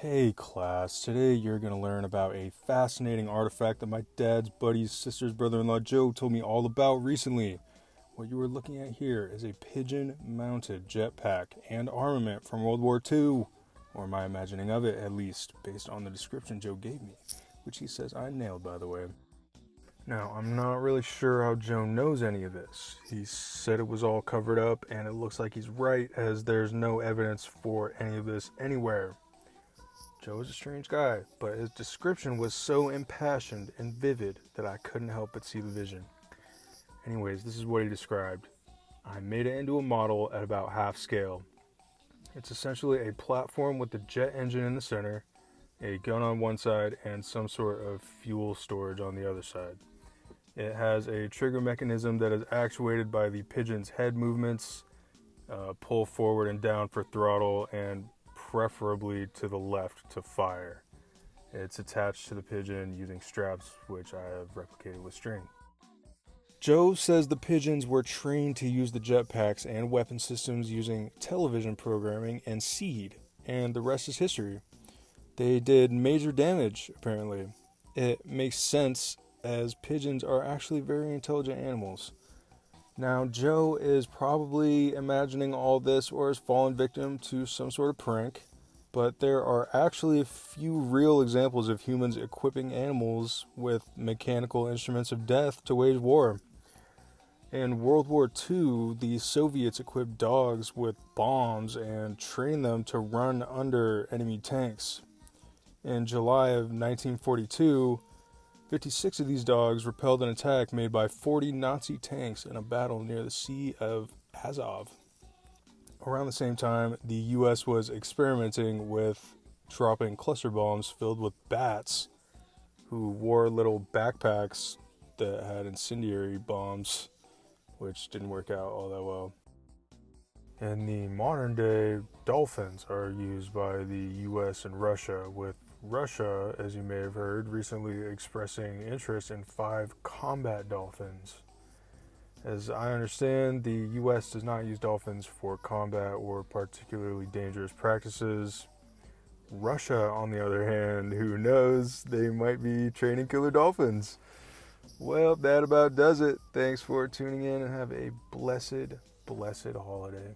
Hey class, today you're going to learn about a fascinating artifact that my dad's buddy's sister's brother-in-law Joe told me all about recently. What you are looking at here is a pigeon-mounted jetpack and armament from World War II, or my imagining of it at least, based on the description Joe gave me, which he says I nailed, by the way. Now, I'm not really sure how Joe knows any of this. He said it was all covered up, and it looks like he's right, as there's no evidence for any of this anywhere. Joe is a strange guy, but his description was so impassioned and vivid that I couldn't help but see the vision. Anyways, this is what he described. I made it into a model at about half scale. It's essentially a platform with the jet engine in the center, a gun on one side, and some sort of fuel storage on the other side. It has a trigger mechanism that is actuated by the pigeon's head movements, pull forward and down for throttle, and preferably to the left to fire. It's attached to the pigeon using straps, which I have replicated with string. Joe says the pigeons were trained to use the jetpacks and weapon systems using television programming and seed, and the rest is history. They did major damage, apparently. It makes sense, as pigeons are actually very intelligent animals. Now, Joe is probably imagining all this or has fallen victim to some sort of prank, but there are actually a few real examples of humans equipping animals with mechanical instruments of death to wage war. In World War II, the Soviets equipped dogs with bombs and trained them to run under enemy tanks. In July of 1942, 56 of these dogs repelled an attack made by 40 Nazi tanks in a battle near the Sea of Azov. Around the same time, the US was experimenting with dropping cluster bombs filled with bats who wore little backpacks that had incendiary bombs, which didn't work out all that well. In the modern day, dolphins are used by the US and Russia, with Russia, as you may have heard, recently expressing interest in 5 combat dolphins. As I understand, the US does not use dolphins for combat or particularly dangerous practices. Russia, on the other hand, who knows, they might be training killer dolphins. Well, that about does it. Thanks for tuning in and have a blessed holiday.